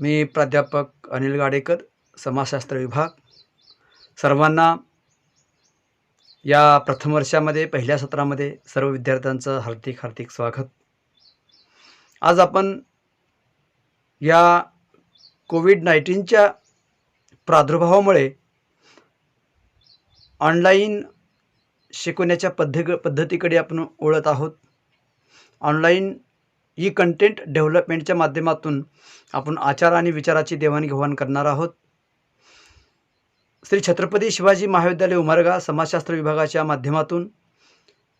मी प्राध्यापक अनिल गाडेकर, समाजशास्त्र विभाग. सर्वांना या प्रथम वर्षामध्ये पहिल्या सत्रामध्ये सर्व विद्यार्थ्यांचं हार्दिक हार्दिक स्वागत. आज आपण या कोविड-19च्या प्रादुर्भावामुळे ऑनलाईन शिकवण्याच्या पद्धतीकडे आपण वळत आहोत. ऑनलाईन ई कंटेंट डेव्हलपमेंटच्या माध्यमातून आपण आचार आणि विचाराची देवाणघेवाण करणार आहोत. श्री छत्रपती शिवाजी महाविद्यालय उमरगा समाजशास्त्र विभागाच्या माध्यमातून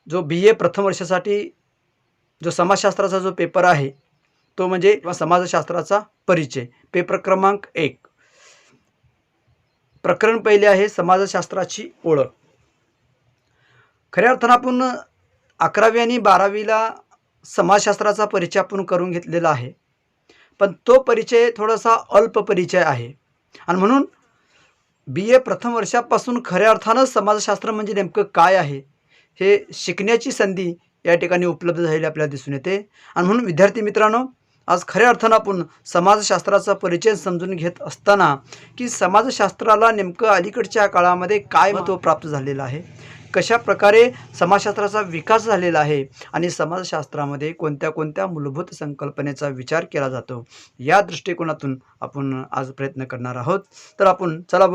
जो BA प्रथम वर्षासाठी जो समाजशास्त्राचा जो पेपर आहे तो म्हणजे समाजशास्त्राचा परिचय, पेपर क्रमांक 1. प्रकरण पहिले आहे समाजशास्त्राची ओळख. खऱ्या अर्थानं आपण 11वी आणि 12वीला समाजशास्त्राचा परिचय आपण करून घेतलेला आहे, पण तो परिचय थोडासा अल्प परिचय आहे आणि म्हणून BA प्रथम वर्षापासून खऱ्या अर्थानं समाजशास्त्र म्हणजे नेमकं काय आहे हे शिकण्याची संधी या ठिकाणी उपलब्ध झालेली आपल्याला दिसून येते. आणि म्हणून विद्यार्थी मित्रांनो, आज खऱ्या अर्थानं आपण समाजशास्त्राचा परिचय समजून घेत असताना की समाजशास्त्राला नेमकं अलीकडच्या काळामध्ये काय महत्त्व प्राप्त झालेलं आहे, कशा प्रकारे समाजशास्त्राचा विकास झालेला आहे आणि समाजशास्त्रामध्ये कोणत्या कोणत्या मूलभूत संकल्पनेचा विचार केला जातो, या दृष्टिकोनातून आपण आज प्रयत्न करणार आहोत. तर आपण चला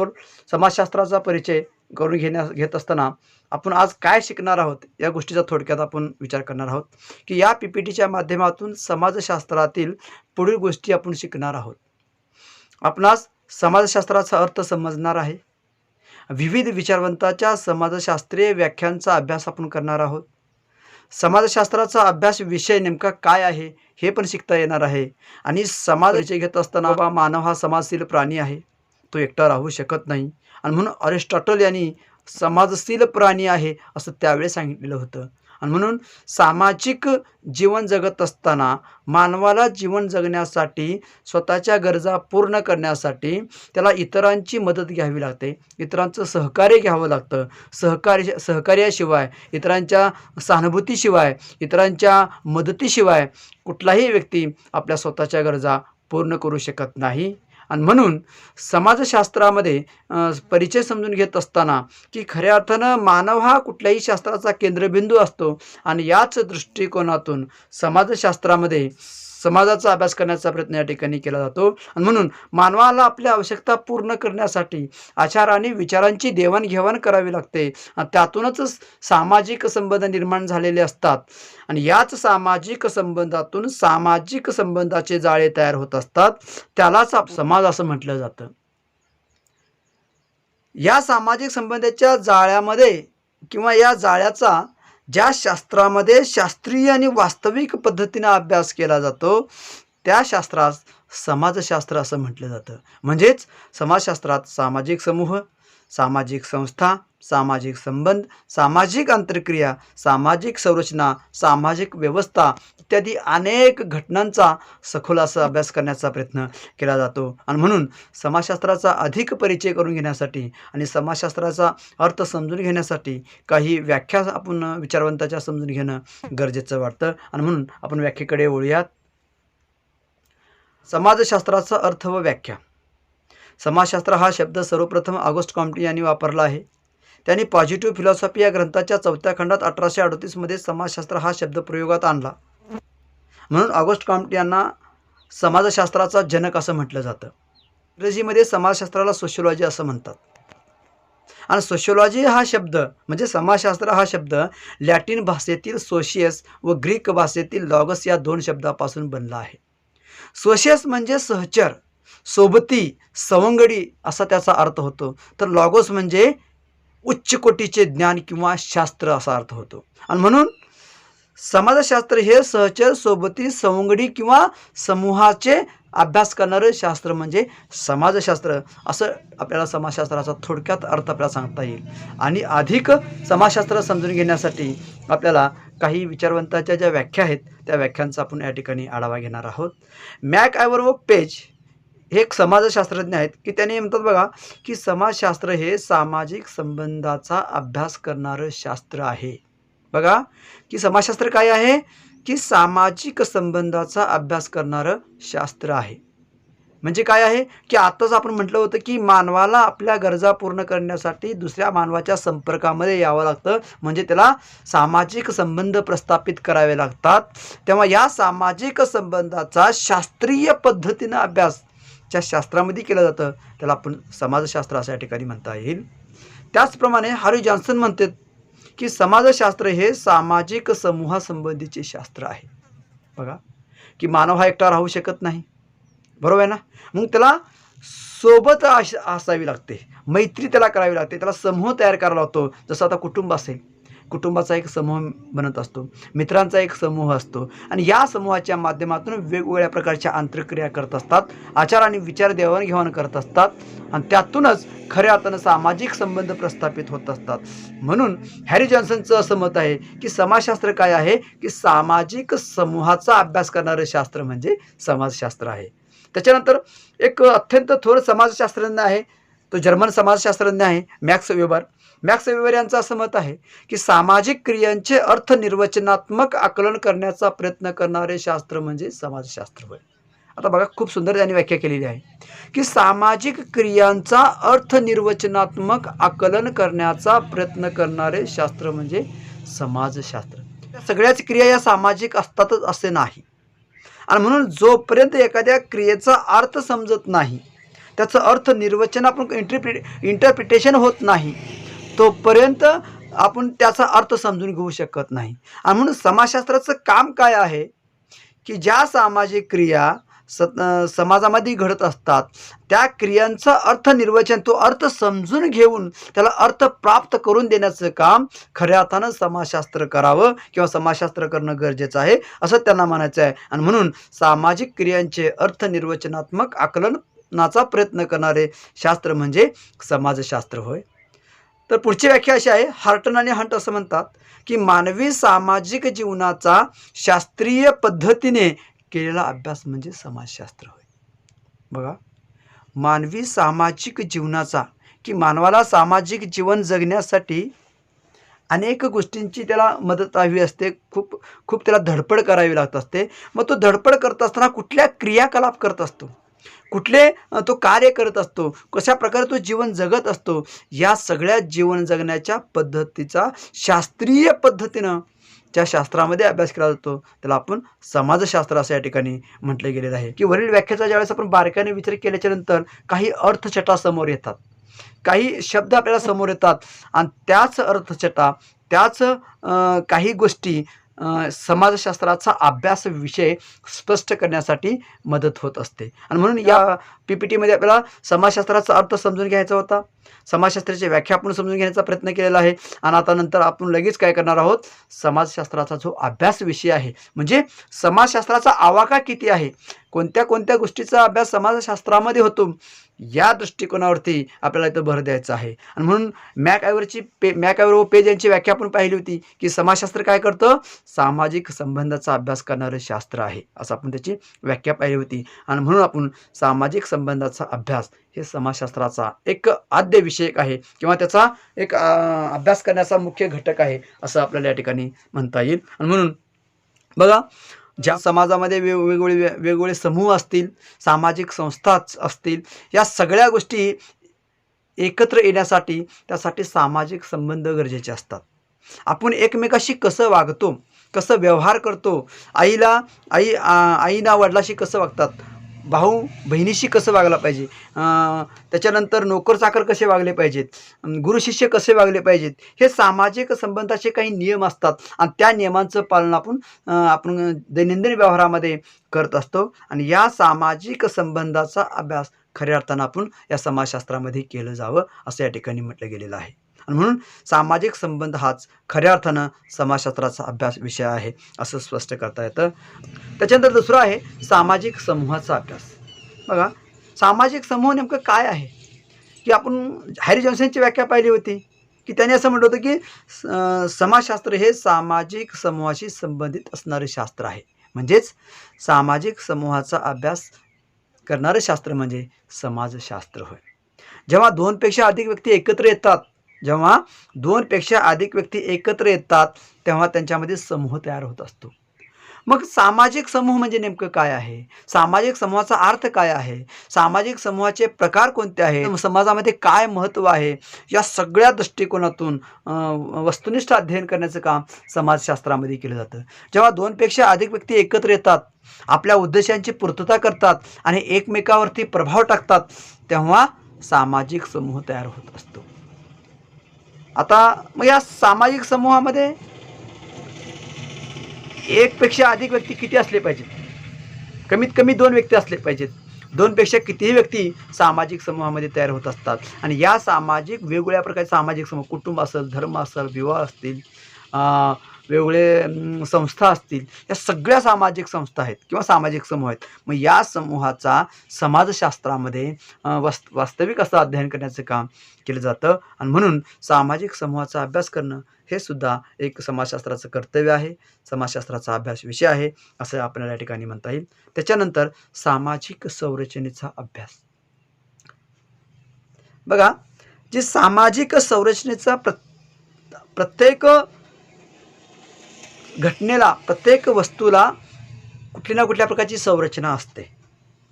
समाजशास्त्राचा परिचय करून घेत असताना आपण आज काय शिकणार आहोत या गोष्टीचा थोडक्यात आपण विचार करणार आहोत की या PPTच्या माध्यमातून समाजशास्त्रातील पुढील गोष्टी आपण शिकणार आहोत. आपणास समाजशास्त्राचा अर्थ समजणार आहे. विविध विचारवंताच्या समाजशास्त्रीय व्याख्यांचा अभ्यास आपण करणार आहोत. समाजशास्त्राचा अभ्यास विषय नेमका काय आहे हे पण शिकता येणार आहे. आणि समाज परिचय घेत असताना मानव हा समाजशील प्राणी आहे, तो एकटा राहू शकत नाही आणि म्हणून अरिस्टॉटल यांनी समाजशील प्राणी आहे असं त्यावेळेस सांगितलेलं होतं. आणि म्हणून सामाजिक जीवन जगत असताना मानवाला जीवन जगण्यासाठी स्वतःच्या गरजा पूर्ण करण्यासाठी त्याला इतरांची मदत घ्यावी लागते, इतरांचं सहकार्य घ्यावं लागतं. सहकार्याशिवाय, इतरांच्या सहानुभूतीशिवाय, इतरांच्या मदतीशिवाय कुठलाही व्यक्ती आपल्या स्वतःच्या गरजा पूर्ण करू शकत नाही. आणि म्हणून समाजशास्त्रामध्ये परिचय समजून घेत असताना की खऱ्या अर्थानं मानव हा कुठल्याही शास्त्राचा केंद्रबिंदू असतो आणि याच दृष्टिकोनातून समाजशास्त्रामध्ये समाजाचा अभ्यास करण्याचा प्रयत्न या ठिकाणी केला जातो. आणि म्हणून मानवाला आपल्या आवश्यकता पूर्ण करण्यासाठी आचार आणि विचारांची देवाणघेवाण करावी लागते आणि त्यातूनच सामाजिक संबंध निर्माण झालेले असतात आणि याच सामाजिक संबंधातून सामाजिक संबंधाचे जाळे तयार होत असतात. त्यालाच समाज असं म्हटलं जातं. या सामाजिक संबंधाच्या जाळ्यामध्ये किंवा या जाळ्याचा ज्या शास्त्रामध्ये शास्त्रीय आणि वास्तविक पद्धतीने अभ्यास केला जातो त्या शास्त्रास समाजशास्त्र असं म्हटलं जातं. म्हणजेच समाजशास्त्रात सामाजिक समूह, सामाजिक संस्था, सामाजिक संबंध, सामाजिक आंतरक्रिया, सामाजिक संरचना, सामाजिक व्यवस्था इत्यादी अनेक घटनांचा सखोल असा अभ्यास करण्याचा प्रयत्न केला जातो. आणि म्हणून समाजशास्त्राचा अधिक परिचय करून घेण्यासाठी आणि समाजशास्त्राचा अर्थ समजून घेण्यासाठी काही व्याख्या आपण विचारवंताच्या समजून घेणं गरजेचं वाटतं. आणि म्हणून आपण व्याख्येकडे वळूयात. समाजशास्त्राचा अर्थ व व्याख्या. समाजशास्त्र हा शब्द सर्वप्रथम ऑगस्ट कॉम्टे यांनी वापरला आहे. त्यांनी पॉझिटिव्ह फिलॉसॉफी या ग्रंथाच्या 4थ्या खंडात 1838 मध्ये समाजशास्त्र हा शब्द प्रयोगात आणला. म्हणून ऑगस्ट कॉम्टे यांना समाजशास्त्राचा जनक असं म्हटलं जातं. इंग्रजीमध्ये समाजशास्त्राला सोशिओलॉजी असं म्हणतात. आणि सोशिओलॉजी हा शब्द म्हणजे समाजशास्त्र हा शब्द लॅटिन भाषेतील सोशियस व ग्रीक भाषेतील लॉगस या 2 शब्दापासून बनला आहे. सोशियस म्हणजे सहचर, सोबती, सवंगडी असा त्याचा अर्थ होतो. तर लॉगोस म्हणजे उच्च कोटीचे ज्ञान किंवा शास्त्र असा अर्थ होतो. आणि म्हणून समाजशास्त्र हे सहचर, सोबती, सवंगडी किंवा समूहाचे अभ्यास करणारं शास्त्र म्हणजे समाजशास्त्र असं आपल्याला समाजशास्त्राचा थोडक्यात अर्थ आपल्याला सांगता येईल. आणि अधिक समाजशास्त्र समजून घेण्यासाठी आपल्याला काही विचारवंताच्या ज्या व्याख्या आहेत त्या व्याख्यांचा आपण या ठिकाणी आढावा घेणार आहोत. मॅक आयवर व पेज हे एक समाजशास्त्रज्ञ आहेत की त्यांनी म्हणतात बघा की समाजशास्त्र हे सामाजिक संबंधाचा अभ्यास करणारं शास्त्र आहे. बघा की समाजशास्त्र काय आहे की सामाजिक संबंधाचा अभ्यास करणारं शास्त्र आहे. म्हणजे काय आहे की आत्ताच आपण म्हटलं होतं की मानवाला आपल्या गरजा पूर्ण करण्यासाठी दुसऱ्या मानवाच्या संपर्कामध्ये यावं लागतं, म्हणजे त्याला सामाजिक संबंध प्रस्थापित करावे लागतात. तेव्हा या सामाजिक संबंधाचा शास्त्रीय पद्धतीनं अभ्यास ज्या शास्त्रामध्ये केलं जातं त्याला आपण समाजशास्त्र असं या ठिकाणी म्हणता येईल. त्याचप्रमाणे हॅरी जॉन्सन म्हणतात की समाजशास्त्र हे सामाजिक समूहासंबंधीचे शास्त्र आहे. बघा की मानव हा एकटा राहू शकत नाही, बरोबर आहे ना. मग त्याला सोबत असावी लागते, मैत्री त्याला करावी लागते, त्याला समूह तयार करावा लागतो. जसं आता कुटुंब असेल, कुटुंबाचा एक समूह बनत असतो, मित्रांचा एक समूह असतो आणि या समूहाच्या माध्यमातून वेगवेगळ्या प्रकारच्या आंतरक्रिया करत असतात, आचार आणि विचार देवाणघेवाण करत असतात आणि त्यातूनच खऱ्या अर्थानं सामाजिक संबंध प्रस्थापित होत असतात. म्हणून हॅरी जॉन्सनचं असं मत आहे की समाजशास्त्र काय आहे की सामाजिक समूहाचा अभ्यास करणारं शास्त्र म्हणजे समाजशास्त्र आहे. त्याच्यानंतर एक अत्यंत थोर समाजशास्त्रज्ञ आहे, तो जर्मन समाजशास्त्रज्ञ आहे मॅक्स वेबर. मॅक्स वेबर यांचं असं मत आहे की सामाजिक क्रियांचे अर्थ निर्वचनात्मक आकलन करण्याचा प्रयत्न करणारे शास्त्र म्हणजे समाजशास्त्र होय. आता बघा खूप सुंदर त्यांनी व्याख्या केलेली आहे की सामाजिक क्रियांचा अर्थ निर्वचनात्मक आकलन करण्याचा प्रयत्न करणारे शास्त्र म्हणजे समाजशास्त्र. सगळ्याच क्रिया या सामाजिक असतातच असे नाही आणि म्हणून जोपर्यंत एखाद्या क्रियेचा अर्थ समजत नाही, त्याचं अर्थ निर्वचन आपण इंटरप्रिटेशन होत नाही, तोपर्यंत आपण त्याचा अर्थ समजून घेऊ शकत नाही. आणि म्हणून समाजशास्त्राचं काम काय आहे की ज्या सामाजिक क्रिया समाजामध्ये घडत असतात त्या क्रियांचं अर्थ निर्वचन, तो अर्थ समजून घेऊन त्याला अर्थ प्राप्त करून देण्याचं काम खऱ्या अर्थानं समाजशास्त्र करावं किंवा समाजशास्त्र करणं गरजेचं आहे असं त्यांना म्हणायचं आहे. आणि म्हणून सामाजिक क्रियांचे अर्थ निर्वचनात्मक आकलनाचा प्रयत्न करणारे शास्त्र म्हणजे समाजशास्त्र होय. तर पुढची व्याख्या अशी आहे, हार्टन आणि हंट असं म्हणतात की मानवी सामाजिक जीवनाचा शास्त्रीय पद्धतीने केलेला अभ्यास म्हणजे समाजशास्त्र होय. बघा, मानवी सामाजिक जीवनाचा की मानवाला सामाजिक जीवन जगण्यासाठी अनेक गोष्टींची त्याला मदत हवी असते, खूप खूप त्याला धडपड करावी लागत असते. मग तो धडपड करत असताना कुठल्या क्रियाकलाप करत असतो, कुठले तो कार्य करत असतो, कशा प्रकारे तो जीवन जगत असतो, या सगळ्या जीवन जगण्याच्या पद्धतीचा शास्त्रीय पद्धतीनं ज्या शास्त्रामध्ये अभ्यास केला जातो त्याला आपण समाजशास्त्र असं या ठिकाणी म्हटलं गेलेलं आहे. की वरील व्याख्येचा ज्यावेळेस आपण बारकाईने विचार केल्याच्या नंतर काही अर्थछटा समोर येतात, काही शब्द आपल्याला समोर येतात आणि त्याच अर्थछटा, त्याच काही गोष्टी समाजशास्त्राचा अभ्यास विषय स्पष्ट करण्यासाठी मदत होत असते. आणि म्हणून या PPTमध्ये आपल्याला समाजशास्त्राचा अर्थ समजून घ्यायचा होता, समाजशास्त्राची व्याख्या आपण समजून घेण्याचा प्रयत्न केलेला आहे आणि आता नंतर आपण लगेच काय करणार आहोत, समाजशास्त्राचा जो अभ्यास विषय आहे म्हणजे समाजशास्त्राचा आवाका किती आहे, कोणत्या कोणत्या गोष्टीचा अभ्यास समाजशास्त्रामध्ये होतो या दृष्टिकोनावरती आपल्याला इथं भर द्यायचा आहे. आणि म्हणून मॅकआयव्हर व पेज यांची व्याख्या आपण पाहिली होती की समाजशास्त्र काय करतं, सामाजिक संबंधाचा अभ्यास करणारं शास्त्र आहे असं आपण त्याची व्याख्या पाहिली होती. आणि म्हणून आपण सामाजिक संबंधाचा अभ्यास हे समाजशास्त्राचा एक आद्य विषय आहे किंवा त्याचा एक अभ्यास करण्याचा मुख्य घटक आहे असं आपल्याला या ठिकाणी म्हणता येईल. आणि म्हणून बघा, ज्या समाजामध्ये वेगवेगळे समूह असतील, सामाजिक संस्था असतील, या सगळ्या गोष्टी एकत्र येण्यासाठी त्यासाठी सामाजिक संबंध गरजेचे असतात. आपण एकमेकाशी कसं वागतो, कसं व्यवहार करतो, आईना वडिलाशी कसं वागतात, भाऊ बहिणीशी कसं वागला पाहिजे, त्याच्यानंतर नोकर चाकर कसे वागले पाहिजेत, गुरु शिष्य कसे वागले पाहिजेत, हे सामाजिक संबंधाचे काही नियम असतात आणि त्या नियमांचं पालन आपण दैनंदिन व्यवहारामध्ये करत असतो. आणि या सामाजिक संबंधाचा अभ्यास खऱ्या अर्थानं आपण या समाजशास्त्रामध्ये केलं जावं असं या ठिकाणी म्हटलं गेलेलं आहे. आणि म्हणून सामाजिक संबंध हाच खऱ्या अर्थानं समाजशास्त्राचा अभ्यास विषय आहे असं स्पष्ट करता येतं. त्याच्यानंतर दुसरं आहे सामाजिक समूहाचा अभ्यास. बघा, सामाजिक समूह नेमकं काय आहे की आपण हॅरी जॉन्सनची व्याख्या पाहिली होती की त्याने असं म्हटलं होतं की समाजशास्त्र हे सामाजिक समूहाशी संबंधित असणारे शास्त्र आहे. म्हणजेच सामाजिक समूहाचा अभ्यास करणारं शास्त्र म्हणजे समाजशास्त्र होय. जेव्हा दोनपेक्षा अधिक व्यक्ती एकत्र येतात तेव्हा त्यांच्यामध्ये समूह तयार होत असतो. मग सामाजिक समूह म्हणजे नेमकं काय आहे? सामाजिक समूहाचा अर्थ काय आहे? सामाजिक समूहाचे प्रकार कोणते आहेत? समाजामध्ये काय महत्त्व आहे? या सगळ्या दृष्टिकोनातून वस्तुनिष्ठ अध्ययन करण्याचं काम समाजशास्त्रामध्ये केलं जातं. जेव्हा 2 पेक्षा अधिक व्यक्ती एकत्र येतात, आपल्या उद्देशांची पूर्तता करतात आणि एकमेकावरती प्रभाव टाकतात, तेव्हा सामाजिक समूह तयार होत असतो. आता मग या सामाजिक समूहामध्ये एकपेक्षा अधिक व्यक्ती किती असले पाहिजेत? कमीत कमी 2 व्यक्ती असले पाहिजेत. 2 पेक्षा कितीही व्यक्ती सामाजिक समूहामध्ये तयार होत असतात आणि या सामाजिक वेगवेगळ्या प्रकारचे सामाजिक समूह, कुटुंब असेल, धर्म असेल, विवाह असतील, अ, वेगवेगळे संस्था असतील, या सगळ्या सामाजिक संस्था आहेत किंवा सामाजिक समूह आहेत. मग या समूहाचा समाजशास्त्रामध्ये वास्तविक असं अध्ययन करण्याचं काम केलं जातं आणि म्हणून सामाजिक समूहाचा अभ्यास करणं हे सुद्धा एक समाजशास्त्राचं कर्तव्य आहे, समाजशास्त्राचा अभ्यास विषय आहे, असं आपल्याला या ठिकाणी म्हणता येईल. त्याच्यानंतर सामाजिक संरचनेचा अभ्यास. बघा, जे सामाजिक संरचनेचा प्रत्येक घटनेला, प्रत्येक वस्तूला कुठली ना कुठल्या प्रकारची संरचना असते,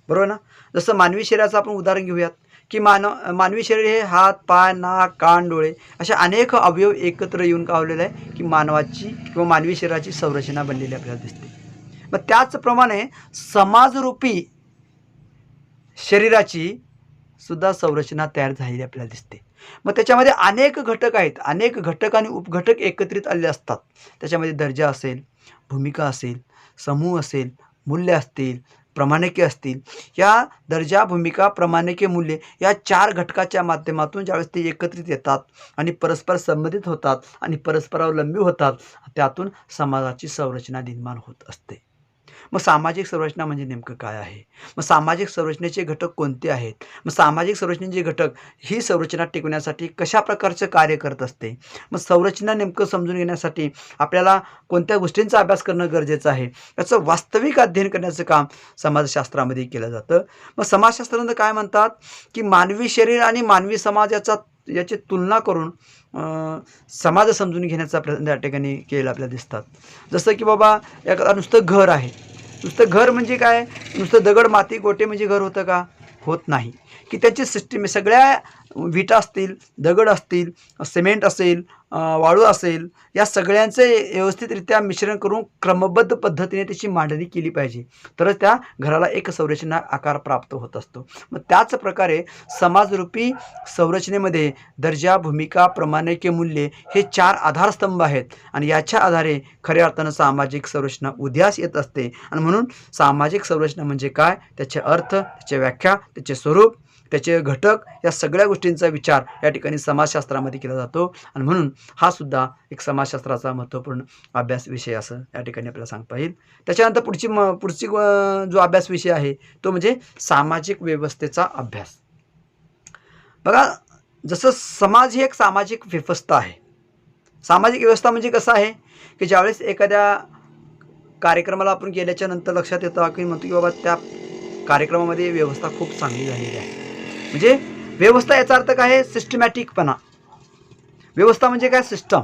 बरोबर ना? जसं मानवी शरीराचं आपण उदाहरण घेऊयात, की मानवी शरीर हे हात, पाय, नाक, कान, डोळे अशा अनेक अवयव एकत्र येऊन काय होलेलं आहे, की मानवाची किंवा मानवी शरीराची संरचना बनलेली आपल्याला दिसते. मग त्याचप्रमाणे समाजरूपी शरीराची सुद्धा संरचना तयार झालेली आपल्याला दिसते. मग त्याच्यामध्ये अनेक घटक आहेत, अनेक घटक आणि उपघटक एकत्रित आलेले असतात. त्याच्यामध्ये दर्जा असेल, भूमिका असेल, समूह असेल, मूल्य असतील, प्रमाणके असतील. या दर्जा, भूमिका, प्रमाणके, मूल्ये या 4 घटकाच्या माध्यमातून ज्यावेळेस ते एकत्रित येतात आणि परस्पर संबंधित होतात आणि परस्परावलंबी होतात, त्यातून समाजाची संरचना निर्माण होत असते. मग सामाजिक संरचना म्हणजे नेमकं काय आहे? मग सामाजिक संरचनेचे घटक कोणते आहेत? मग सामाजिक संरचनेचे घटक ही संरचना टिकवण्यासाठी कशा प्रकारचं कार्य करत असते? मग संरचना नेमकं समजून घेण्यासाठी आपल्याला कोणत्या गोष्टींचा अभ्यास करणं गरजेचं आहे? याचं वास्तविक अध्ययन करण्याचं काम समाजशास्त्रामध्ये केलं जातं. मग समाजशास्त्रज्ञ काय म्हणतात, की मानवी शरीर आणि मानवी समाज याची तुलना करून समाज समजून घेण्याचा प्रयत्न त्या ठिकाणी केलेला आपल्याला दिसतात. जसं की बाबा एखादं नुसतं घर आहे. नुसतं घर म्हणजे काय? नुसतं दगड, माती, गोटे म्हणजे घर होतं का? होत नाही. की त्याची सिस्टीम सगळ्या विटा असतील, दगड असतील, सिमेंट असेल, वाळू असेल, या सगळ्यांचे व्यवस्थितरित्या मिश्रण करून क्रमबद्ध पद्धतीने त्याची मांडणी केली पाहिजे. तरच त्या घराला एक संरचना आकार प्राप्त होत असतो. मग त्याच प्रकारे समाजरूपी संरचनेमध्ये दर्जा, भूमिका, प्रमाणके, मूल्ये हे 4 आधारस्तंभ आहेत आणि याच्या आधारे खऱ्या अर्थानं सामाजिक संरचना उदयास येत असते. आणि म्हणून सामाजिक संरचना म्हणजे काय? त्याचे अर्थ, त्याची व्याख्या, त्याचे स्वरूप, त्याचे घटक या सगळ्या गोष्टींचा विचार या ठिकाणी समाजशास्त्रामध्ये केला जातो आणि म्हणून हा सुद्धा एक समाजशास्त्राचा महत्त्वपूर्ण अभ्यास विषय असं या ठिकाणी आपल्याला सांगता येईल. त्याच्यानंतर पुढची जो अभ्यास विषय आहे तो म्हणजे सामाजिक व्यवस्थेचा अभ्यास. बघा, जसं समाज ही एक सामाजिक व्यवस्था आहे. सामाजिक व्यवस्था म्हणजे कसं आहे, की ज्यावेळेस एखाद्या कार्यक्रमाला आपण गेल्याच्या नंतर लक्षात येतं, की म्हणतो की बाबा त्या कार्यक्रमामध्ये व्यवस्था खूप चांगली झालेली आहे. म्हणजे व्यवस्था याचा अर्थ काय आहे? सिस्टमॅटिकपणा. व्यवस्था म्हणजे काय? सिस्टम.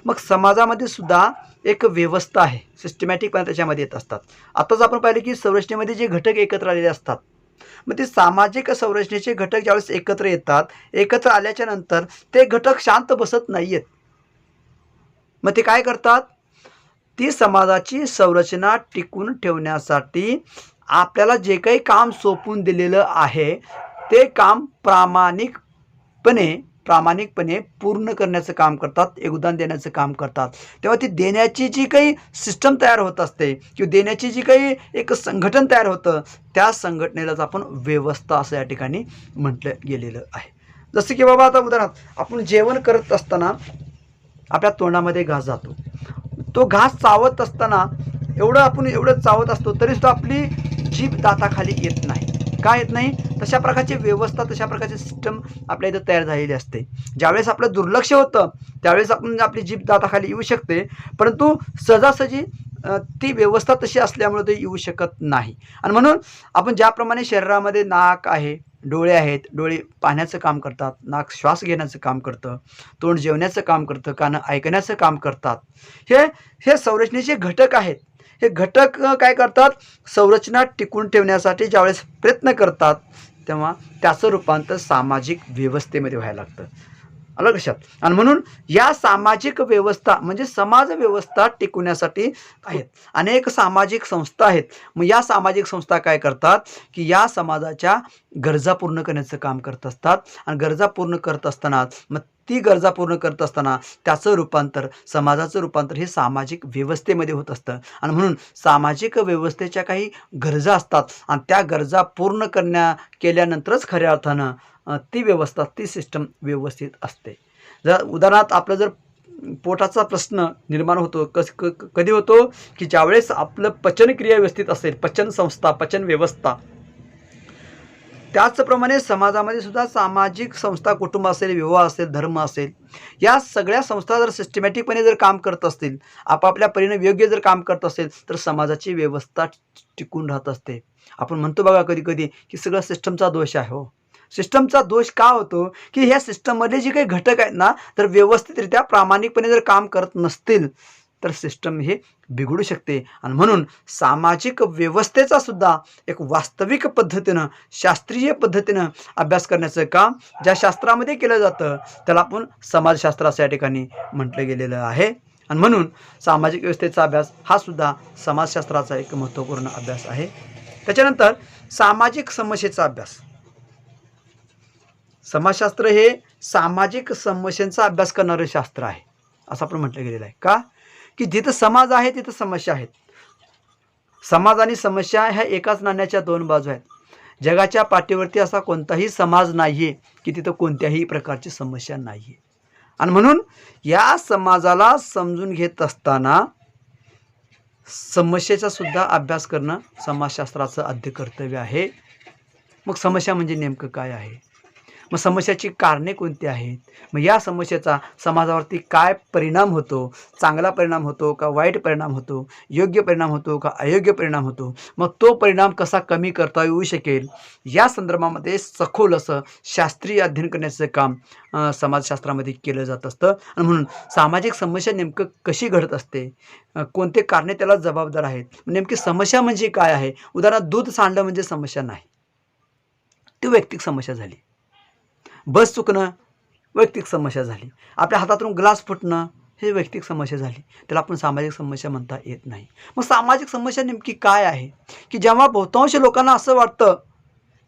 मग समाजामध्ये सुद्धा एक व्यवस्था आहे, सिस्टमॅटिकपणा त्याच्यामध्ये येत असतात. आताच आपण पाहिलं की संरचनेमध्ये जे घटक एकत्र आलेले असतात, मग ते सामाजिक संरचनेचे घटक ज्यावेळेस एकत्र येतात, एकत्र आल्याच्या नंतर ते घटक शांत बसत नाही आहेत. मग ते काय करतात? ती समाजाची संरचना टिकून ठेवण्यासाठी आपल्याला जे काही काम सोपवून दिलेलं आहे ते काम प्रामाणिकपणे पूर्ण करण्याचं काम करतात, योगदान देण्याचं काम करतात. तेव्हा ती देण्याची जी काही सिस्टम तयार होत असते किंवा देण्याची जी काही एक संघटन तयार होतं, त्या संघटनेलाच आपण व्यवस्था असं या ठिकाणी म्हटलं गेलेलं आहे. जसं की बाबा आता उदाहरणार्थ आपण जेवण करत असताना आपल्या तोंडामध्ये घास जातो. तो घास चावत असताना एवढं चावत असतो तरीसुद्धा आपली जीभ दाताखाली येत नाही. का येत नाही? तशा प्रकारची व्यवस्था, तशा प्रकारची सिस्टम आपल्या इथं तयार झालेली असते. ज्यावेळेस आपलं दुर्लक्ष होतं त्यावेळेस आपली जीभ दाताखाली येऊ शकते, परंतु सहजासहजी ती व्यवस्था तशी असल्यामुळे ते येऊ शकत नाही. आणि म्हणून आपण ज्याप्रमाणे शरीरामध्ये नाक आहे, डोळे आहेत, डोळे पाहण्याचं काम करतात, नाक श्वास घेण्याचं काम करतं, तोंड जेवण्याचं काम करतं, कानं ऐकण्याचं काम करतात. हे संरचनेचे घटक आहेत. हे घटक काय करतात, संरचना टिकून ठेवण्यासाठी ज्यावेळेस प्रयत्न करतात तेव्हा त्याचं रूपांतर सामाजिक व्यवस्थेमध्ये व्हायला लागतं. आलं लक्षात. आणि म्हणून या सामाजिक व्यवस्था म्हणजे समाज व्यवस्था टिकवण्यासाठी आहेत अनेक सामाजिक संस्था आहेत. मग या सामाजिक संस्था काय करतात की या समाजाच्या गरजा पूर्ण करण्याचं काम करत असतात. आणि गरजा पूर्ण करत असताना मग ती गरजा पूर्ण करत असताना त्याचं रूपांतर, समाजाचं रूपांतर हे सामाजिक व्यवस्थेमध्ये होत असतं. आणि म्हणून सामाजिक व्यवस्थेच्या काही गरजा असतात आणि त्या गरजा पूर्ण केल्यानंतरच खऱ्या अर्थानं ती व्यवस्था, ती सिस्टम व्यवस्थित असते. जर उदाहरणार्थ आपलं जर पोटाचा प्रश्न निर्माण होतो कधी होतो की ज्यावेळेस आपलं पचनक्रिया व्यवस्थित असेल, पचन संस्था, पचन व्यवस्था. त्याचप्रमाणे समाजामध्ये सुद्धा सामाजिक संस्था, कुटुंब असेल, विवाह असेल, धर्म असेल, या सगळ्या संस्था जर सिस्टमॅटिकपणे जर काम करत असतील, आपापल्या परीने योग्य जर काम करत असेल तर समाजाची व्यवस्था टिकून राहत असते. आपण म्हणतो बघा कधी-कधी की सगळं सिस्टमचा दोष आहे. हो, सिस्टमचा दोष का होतो की ह्या सिस्टममधले जे काही घटक आहेत ना, तर व्यवस्थितरित्या प्रामाणिकपणे जर काम करत नसतील तर सिस्टम हे बिघडू शकते. आणि म्हणून सामाजिक व्यवस्थेचा सुद्धा एक वास्तविक पद्धतीनं, शास्त्रीय पद्धतीनं अभ्यास करण्याचं काम ज्या शास्त्रामध्ये केलं जातं त्याला आपण समाजशास्त्र असं या ठिकाणी म्हटलं गेलेलं आहे. आणि म्हणून सामाजिक व्यवस्थेचा अभ्यास हा सुद्धा समाजशास्त्राचा एक महत्त्वपूर्ण अभ्यास आहे. त्याच्यानंतर सामाजिक समस्येचा अभ्यास. समाजशास्त्र हे सामाजिक समस्यांचा अभ्यास करणारं शास्त्र आहे असं आपण म्हटलं गेलेलं आहे. का की जिथं समाज आहे तिथं समस्या आहेत. समाज आणि समस्या ह्या एकाच नाण्याच्या दोन बाजू आहेत. जगाच्या पाठीवरती असा कोणताही समाज नाही आहे की तिथं कोणत्याही प्रकारची समस्या नाही आहे. आणि म्हणून या समाजाला समजून घेत असताना समस्येचा सुद्धा अभ्यास करणं समाजशास्त्राचं आद्य कर्तव्य आहे. मग समस्या म्हणजे नेमकं काय आहे, मग समस्याची कारणे कोणती आहेत, मग या समस्येचा समाजावरती काय परिणाम होतो, चांगला परिणाम होतो का वाईट परिणाम होतो, योग्य परिणाम होतो का अयोग्य परिणाम होतो, मग तो परिणाम कसा कमी करता येऊ शकेल, या संदर्भामध्ये सखोल असं शास्त्रीय अध्ययन करण्याचं काम समाजशास्त्रामध्ये केलं जात असतं. आणि म्हणून सामाजिक समस्या नेमकं कशी घडत असते, कोणते कारणे त्याला जबाबदार आहेत, नेमकी समस्या म्हणजे काय आहे. उदाहरणार्थ दूध सांडलं म्हणजे समस्या नाही, ती वैयक्तिक समस्या झाली. बस चुकणं वैयक्तिक समस्या झाली. आपल्या हातातून ग्लास फुटणं हे वैयक्तिक समस्या झाली. त्याला आपण सामाजिक समस्या म्हणता येत नाही. मग सामाजिक समस्या नेमकी काय आहे की जेव्हा बहुतांश लोकांना असं वाटतं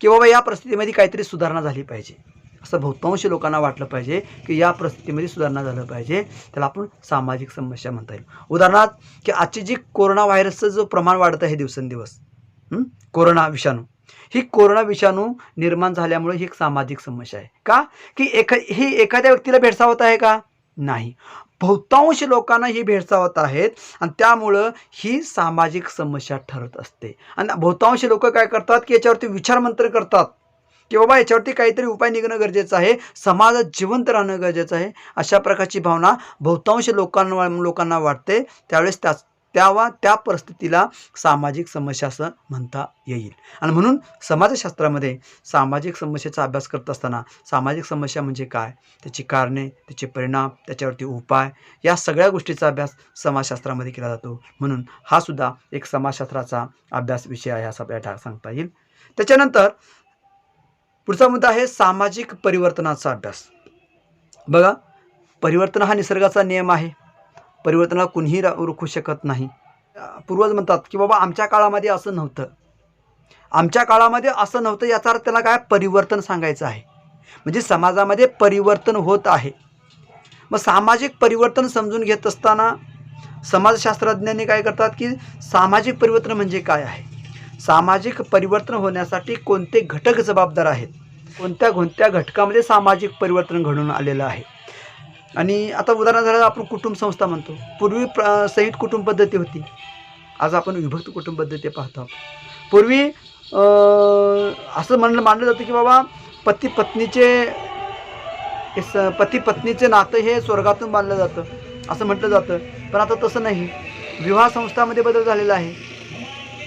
की बाबा या परिस्थितीमध्ये काहीतरी सुधारणा झाली पाहिजे, असं बहुतांश लोकांना वाटलं पाहिजे की या परिस्थितीमध्ये सुधारणा झालं पाहिजे, त्याला आपण सामाजिक समस्या म्हणता येईल. उदाहरणार्थ की आजची जी कोरोना व्हायरसचं जो प्रमाण वाढत आहे दिवसेंदिवस, कोरोना विषाणू, ही कोरोना विषाणू निर्माण झाल्यामुळे ही एक सामाजिक समस्या आहे. का की ही एखाद्या व्यक्तीला भेडसावत आहे का, नाही, बहुतांश लोकांना ही भेडसावत आहेत आणि त्यामुळं ही सामाजिक समस्या ठरत असते. आणि बहुतांश लोक काय करतात की याच्यावरती विचारमंथन करतात की बाबा याच्यावरती काहीतरी उपाय निघणं गरजेचं आहे, समाजात जिवंत राहणं गरजेचं आहे. अशा प्रकारची भावना बहुतांश लोकांना वाटते. त्यावेळेस त्या परिस्थितीला सामाजिक समस्या असं म्हणता येईल. आणि म्हणून समाजशास्त्रामध्ये सामाजिक समस्येचा अभ्यास करत असताना सामाजिक समस्या म्हणजे काय, त्याची कारणे, त्याचे परिणाम, त्याच्यावरती उपाय, या सगळ्या गोष्टीचा अभ्यास समाजशास्त्रामध्ये केला जातो. म्हणून हा सुद्धा एक समाजशास्त्राचा अभ्यास विषय आहे असं आपल्याला सांगता येईल. त्याच्यानंतर पुढचा मुद्दा आहे सामाजिक परिवर्तनाचा अभ्यास. बघा, परिवर्तन हा निसर्गाचा नियम आहे, परिवर्तनाला कुणीही रोखू शकत नाही. पूर्वज म्हणतात की बाबा आमच्या काळामध्ये असं नव्हतं, आमच्या काळामध्ये असं नव्हतं, याचा अर्थ त्याला काय, परिवर्तन सांगायचं आहे. म्हणजे समाजामध्ये परिवर्तन होत आहे. मग सामाजिक परिवर्तन समजून घेत असताना समाजशास्त्रज्ञांनी काय करतात की सामाजिक परिवर्तन म्हणजे काय आहे, सामाजिक परिवर्तन होण्यासाठी कोणते घटक जबाबदार आहेत, कोणत्या घटकामध्ये सामाजिक परिवर्तन घडून आलेलं आहे. आणि आता उदाहरण झालं आपण कुटुंब संस्था म्हणतो. पूर्वी संयुक्त कुटुंब पद्धती होती, आज आपण विभक्त कुटुंब पद्धती पाहतो. पूर्वी असं मानलं जातं की बाबा पती पत्नीचे नातं हे स्वर्गातून बांधलं जातं असं म्हटलं जातं. पण आता तसं नाही, विवाह संस्थामध्ये बदल झालेला आहे.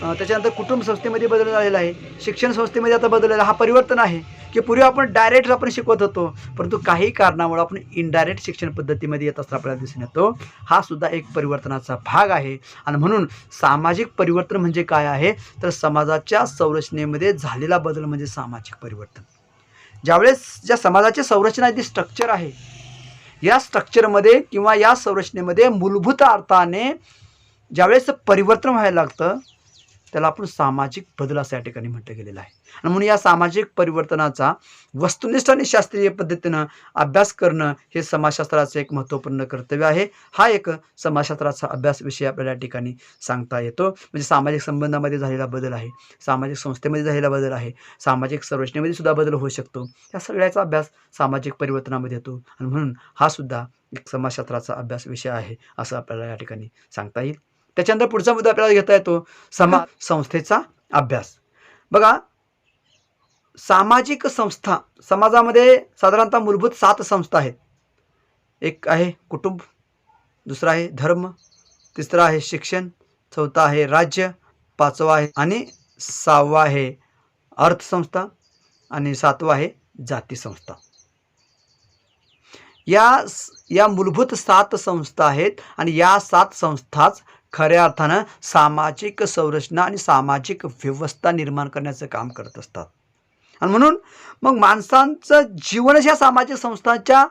त्याच्यानंतर कुटुंब संस्थेमध्ये बदल झालेला आहे, शिक्षण संस्थेमध्ये आता बदल झाला. हा परिवर्तन आहे की पूर्वी आपण डायरेक्ट आपण शिकवत होतो, परंतु काही कारणामुळे आपण इनडायरेक्ट शिक्षण पद्धतीमध्ये येत असताना आपल्याला दिसून येतो. हा सुद्धा एक परिवर्तनाचा भाग आहे. आणि म्हणून सामाजिक परिवर्तन म्हणजे काय आहे, तर समाजाच्या संरचनेमध्ये झालेला बदल म्हणजे सामाजिक परिवर्तन. ज्यावेळेस ज्या समाजाची संरचना जी स्ट्रक्चर आहे, या स्ट्रक्चरमध्ये किंवा या संरचनेमध्ये मूलभूत अर्थाने ज्यावेळेस परिवर्तन व्हायला लागतं, त्याला आपण सामाजिक बदल असं या ठिकाणी म्हटलं गेलेलं आहे. आणि म्हणून या सामाजिक परिवर्तनाचा वस्तुनिष्ठ आणि शास्त्रीय पद्धतीनं अभ्यास करणं हे समाजशास्त्राचं एक महत्त्वपूर्ण कर्तव्य आहे. हा एक समाजशास्त्राचा अभ्यास विषय आपल्याला या ठिकाणी सांगता येतो. म्हणजे सामाजिक संबंधामध्ये झालेला बदल आहे, सामाजिक संस्थेमध्ये झालेला बदल आहे, सामाजिक संरचनेमध्ये सुद्धा बदल होऊ शकतो. या सगळ्याचा अभ्यास सामाजिक परिवर्तनामध्ये येतो. आणि म्हणून हा सुद्धा एक समाजशास्त्राचा अभ्यास विषय आहे असं आपल्याला या ठिकाणी सांगता येईल. त्याच्यानंतर पुढचा मुद्दा आपल्याला घेता येतो समाज संस्थेचा अभ्यास. बघा, सामाजिक संस्था, समाजामध्ये साधारणतः मूलभूत 7 संस्था आहेत. एक आहे कुटुंब, दुसरा आहे धर्म, तिसरा आहे शिक्षण, चौथा आहे राज्य, पाचवा आहे आणि 6वा आहे अर्थसंस्था आणि 7वा आहे जाती संस्था. या मूलभूत 7 संस्था आहेत आणि या 7 संस्थाच खऱ्या अर्थानं सामाजिक संरचना आणि सामाजिक व्यवस्था निर्माण करण्याचं काम करत असतात. आणि म्हणून मग माणसांचं जीवनच या सामाजिक संस्थांच्या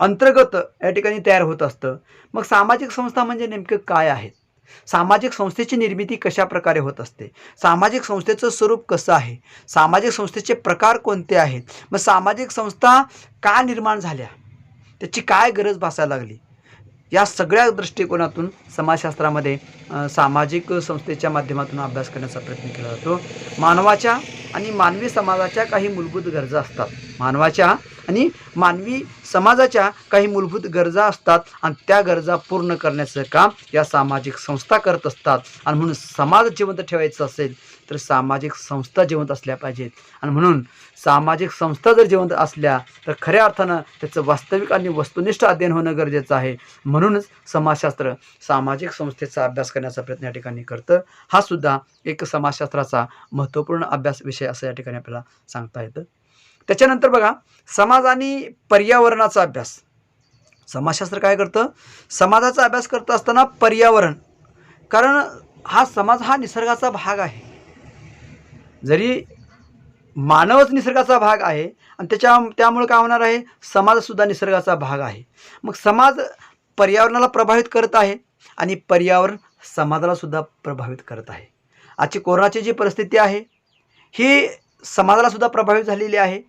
अंतर्गत या ठिकाणी तयार होत असतं. मग सामाजिक संस्था म्हणजे नेमकं काय आहेत, सामाजिक संस्थेची निर्मिती कशा प्रकारे होत असते, सामाजिक संस्थेचं स्वरूप कसं आहे, सामाजिक संस्थेचे प्रकार कोणते आहेत, मग सामाजिक संस्था का निर्माण झाल्या, त्याची काय गरज भासायला लागली, या सगळ्या दृष्टिकोनातून समाजशास्त्रामध्ये सामाजिक संस्थेच्या माध्यमातून अभ्यास करण्याचा प्रयत्न केला जातो. मानवाच्या आणि मानवी समाजाच्या काही मूलभूत गरजा असतात, मानवाच्या आणि मानवी समाजाच्या काही मूलभूत गरजा असतात आणि त्या गरजा पूर्ण करण्याचं काम या सामाजिक संस्था करत असतात. आणि म्हणून समाज जिवंत ठेवायचा असेल तर सामाजिक संस्था जिवंत असल्या पाहिजेत. आणि म्हणून सामाजिक संस्था जर जिवंत असल्या तर खऱ्या अर्थानं त्याचं वास्तविक आणि वस्तुनिष्ठ अध्ययन होणं गरजेचं आहे. म्हणूनच समाजशास्त्र सामाजिक संस्थेचा अभ्यास करण्याचा प्रयत्न या ठिकाणी करतं. हा सुद्धा एक समाजशास्त्राचा महत्त्वपूर्ण अभ्यास विषय असं या ठिकाणी आपल्याला सांगता येतं. त्याच्यानंतर बघा, समाज आणि पर्यावरणाचा अभ्यास. समाजशास्त्र काय करतं, समाजाचा अभ्यास करत असताना पर्यावरण, कारण हा समाज हा निसर्गाचा भाग आहे. जरी मानवच निसर्गाचा भाग आहे आणि त्यामुळे काय होणार आहे, समाजसुद्धा निसर्गाचा भाग आहे. मग समाज पर्यावरणाला प्रभावित करत आहे आणि पर्यावरण समाजाला सुद्धा प्रभावित करत आहे. आजची कोरोनाची जी परिस्थिती आहे ही समाजाला सुद्धा प्रभावित झालेली आहे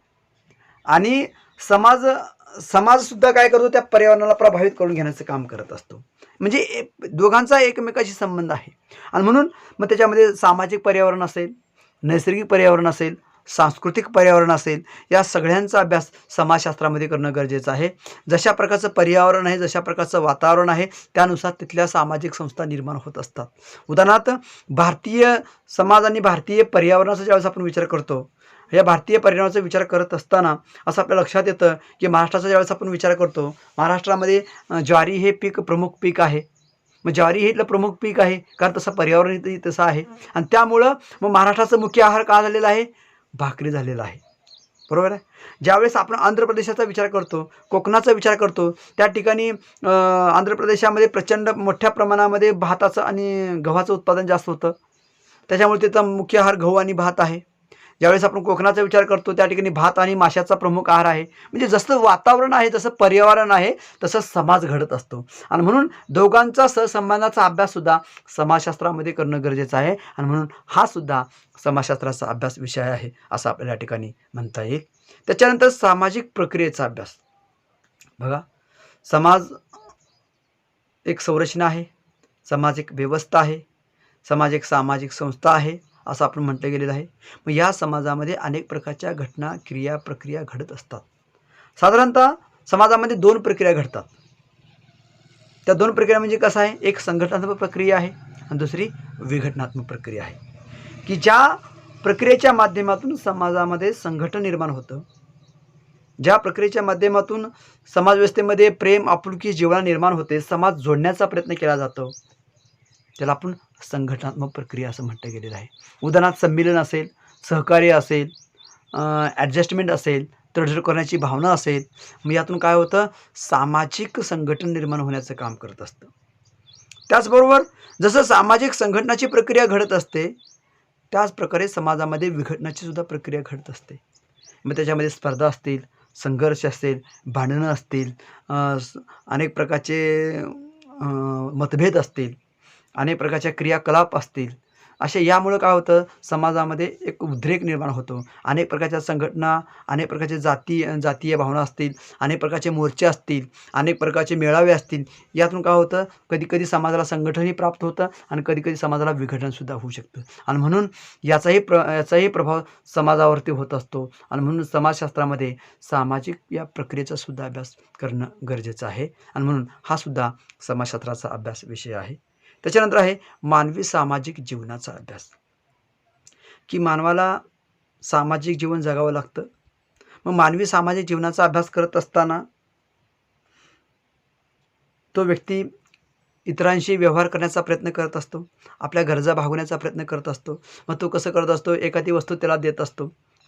आणि समाजसुद्धा काय करतो, त्या पर्यावरणाला प्रभावित करून घेण्याचं काम करत असतो. म्हणजे दोघांचा एकमेकाशी संबंध आहे. आणि म्हणून मग त्याच्यामध्ये सामाजिक पर्यावरण असेल, नैसर्गिक पर्यावरण असेल, सांस्कृतिक पर्यावरण असेल, या सगळ्यांचा अभ्यास समाजशास्त्रामध्ये करणं गरजेचं आहे. जशा प्रकारचं पर्यावरण आहे, जशा प्रकारचं वातावरण आहे, त्यानुसार तिथल्या सामाजिक संस्था निर्माण होत असतात. उदाहरणार्थ, भारतीय समाज आणि भारतीय पर्यावरणाचा ज्यावेळेस आपण विचार करतो, या भारतीय पर्यावरणाचा विचार करत असताना असं आपल्या लक्षात येतं की महाराष्ट्राचा ज्यावेळेस आपण विचार करतो, महाराष्ट्रामध्ये ज्वारी हे पीक प्रमुख पीक आहे. मग ज्वारी हे इथलं प्रमुख पीक आहे कारण तसं पर्यावरण इथं तसं आहे. आणि त्यामुळं मग महाराष्ट्राचा मुख्य आहार का झालेला आहे, भाकरी झालेला आहे. बरोबर आहे. ज्यावेळेस आपण आंध्र प्रदेशाचा विचार करतो, कोकणाचा विचार करतो, त्या ठिकाणी आंध्र प्रदेशामध्ये प्रचंड मोठ्या प्रमाणामध्ये भाताचं आणि गव्हाचं उत्पादन जास्त होतं, त्याच्यामुळे त्याचा मुख्य आहार गहू आणि भात आहे. ज्यावेळेस आपण कोकणाचा विचार करतो त्या ठिकाणी भात आणि माशाचा प्रमुख आहार आहे. म्हणजे जसं वातावरण आहे, जसं पर्यावरण आहे, तसं समाज घडत असतो. आणि म्हणून दोघांचा सहसंबंधाचा अभ्याससुद्धा समाजशास्त्रामध्ये करणं गरजेचं आहे. आणि म्हणून हा सुद्धा समाजशास्त्राचा अभ्यास विषय आहे असं आपल्याला या ठिकाणी म्हणता येईल. त्याच्यानंतर सामाजिक प्रक्रियेचा अभ्यास. बघा, समाज एक संरचना आहे, समाज एक व्यवस्था आहे, समाज एक सामाजिक संस्था आहे असं आपण म्हटलं गेलेलं आहे. मग या समाजामध्ये अनेक प्रकारच्या घटना, क्रिया, प्रक्रिया घडत असतात. साधारणतः समाजामध्ये 2 प्रक्रिया घडतात. त्या 2 प्रक्रिया म्हणजे कसं आहे, एक संघटनात्मक प्रक्रिया आहे आणि दुसरी विघटनात्मक प्रक्रिया आहे. की ज्या प्रक्रियेच्या माध्यमातून समाजामध्ये संघटन निर्माण होतं, ज्या प्रक्रियेच्या माध्यमातून समाजव्यवस्थेमध्ये प्रेम, आपुलकी, जिव्हाळा निर्माण होते, समाज जोडण्याचा प्रयत्न केला जातो, त्याला आपण संघटनात्मक प्रक्रिया असं म्हटलं गेलेलं आहे. उदाहरणार्थ संमेलन असेल, सहकार्य असेल, ॲडजस्टमेंट असेल, तडजोड करण्याची भावना असेल, मग यातून काय होतं, सामाजिक संघटन निर्माण होण्याचं काम करत असतं. त्याचबरोबर जसं सामाजिक संघटनाची प्रक्रिया घडत असते, त्याचप्रकारे समाजामध्ये विघटनाची सुद्धा प्रक्रिया घडत असते. मग त्याच्यामध्ये स्पर्धा असतील, संघर्ष असेल, भांडणं असतील, अनेक प्रकारचे मतभेद असतील, अनेक प्रकारच्या क्रियाकलाप असतील. अशा यामुळं काय होतं, समाजामध्ये एक उद्रेक निर्माण होतो. अनेक प्रकारच्या संघटना, अनेक प्रकारचे जातीय भावना असतील, अनेक प्रकारचे मोर्चे असतील, अनेक प्रकारचे मेळावे असतील. यातून काय होतं, कधी-कधी समाजाला संघटनही प्राप्त होतं आणि कधी-कधी समाजाला विघटनसुद्धा होऊ शकतं. आणि म्हणून याचाही प्रभाव समाजावरती होत असतो. आणि म्हणून समाजशास्त्रामध्ये सामाजिक या प्रक्रियेचा सुद्धा अभ्यास करणं गरजेचं आहे. आणि म्हणून हा सुद्धा समाजशास्त्राचा अभ्यास विषय आहे. त्याच्यानंतर आहे मानवी सामाजिक जीवनाचा अभ्यास, की मानवाला सामाजिक जीवन जगावं लागतं. मग मानवी सामाजिक जीवनाचा अभ्यास करत असताना तो व्यक्ती इतरांशी व्यवहार करण्याचा प्रयत्न करत असतो, आपल्या गरजा भागवण्याचा प्रयत्न करत असतो. मग तो कसं करत असतो, एखादी वस्तू त्याला देत असतो,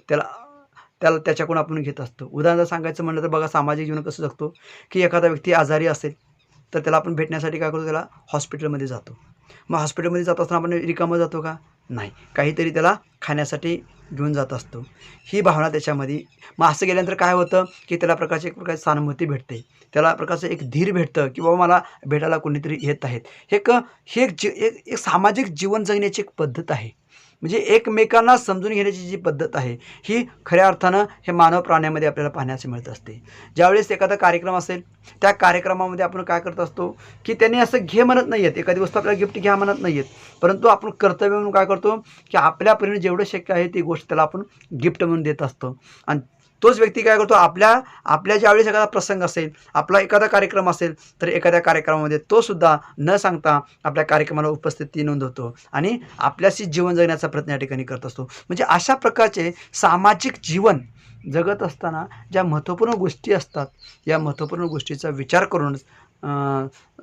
त्याला त्याच्याकडून आपण घेत असतो. उदाहरणार्थ सांगायचं म्हणलं तर बघा, सामाजिक जीवन कसं जगतो, की एखादा व्यक्ती आजारी असेल तर त्याला आपण भेटण्यासाठी काय करतो, त्याला हॉस्पिटलमध्ये जातो. मग हॉस्पिटलमध्ये जात असताना आपण रिकामं जातो का? नाही, काहीतरी त्याला खाण्यासाठी घेऊन जात असतो. ही भावना त्याच्यामध्ये. मग असं गेल्यानंतर काय होतं, की त्याला एक प्रकारची सहानुभूती भेटते, त्याला प्रकारचं एक धीर भेटतं, की बाबा मला भेटायला कोणीतरी येत आहेत. हे एक सामाजिक जीवन जगण्याची एक पद्धत आहे. म्हणजे एकमेकांना समजून घेण्याची जी पद्धत आहे, ही खऱ्या अर्थानं हे मानव प्राण्यामध्ये आपल्याला पाहण्यास मिळत असते. ज्यावेळेस एखादा कार्यक्रम असेल, त्या कार्यक्रमामध्ये आपण काय करत असतो, की त्यांनी असं घे म्हणत नाही आहेत, एखादी वस्तू आपल्याला गिफ्ट घ्या म्हणत नाही आहेत, परंतु आपण कर्तव्य म्हणून काय करतो, की आपल्या परीने जेवढं शक्य आहे ती गोष्ट त्याला आपण गिफ्ट म्हणून देत असतो. आणि तोच व्यक्ती काय करतो, आपल्या ज्यावेळेस एखादा प्रसंग असेल, आपला एखादा कार्यक्रम असेल, तर एखाद्या कार्यक्रमामध्ये तो सुद्धा न सांगता आपल्या कार्यक्रमाला उपस्थिती नोंदवतो आणि आपल्याशी जीवन जगण्याचा प्रयत्न या ठिकाणी करत असतो. म्हणजे अशा प्रकारचे सामाजिक जीवन जगत असताना ज्या महत्त्वपूर्ण गोष्टी असतात, या महत्त्वपूर्ण गोष्टीचा विचार करून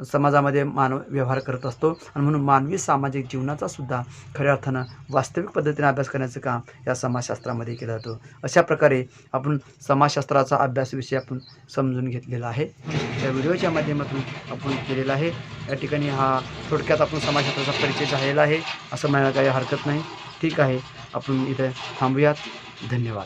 समाजामध्ये मानव व्यवहार करत असतो. आणि म्हणून मानवी सामाजिक जीवनाचा सुद्धा खऱ्या अर्थानं वास्तविक पद्धतीने अभ्यास करण्याचं काम या समाजशास्त्रामध्ये केलं जातं. अशा प्रकारे आपण समाजशास्त्राचा अभ्यासविषय आपण समजून घेतलेला आहे. त्या व्हिडिओच्या माध्यमातून आपण केलेला आहे. या ठिकाणी हा थोडक्यात आपण समाजशास्त्राचा परिचय झालेला आहे असं म्हणायला काही हरकत नाही. ठीक आहे, आपण इथे थांबूयात. धन्यवाद.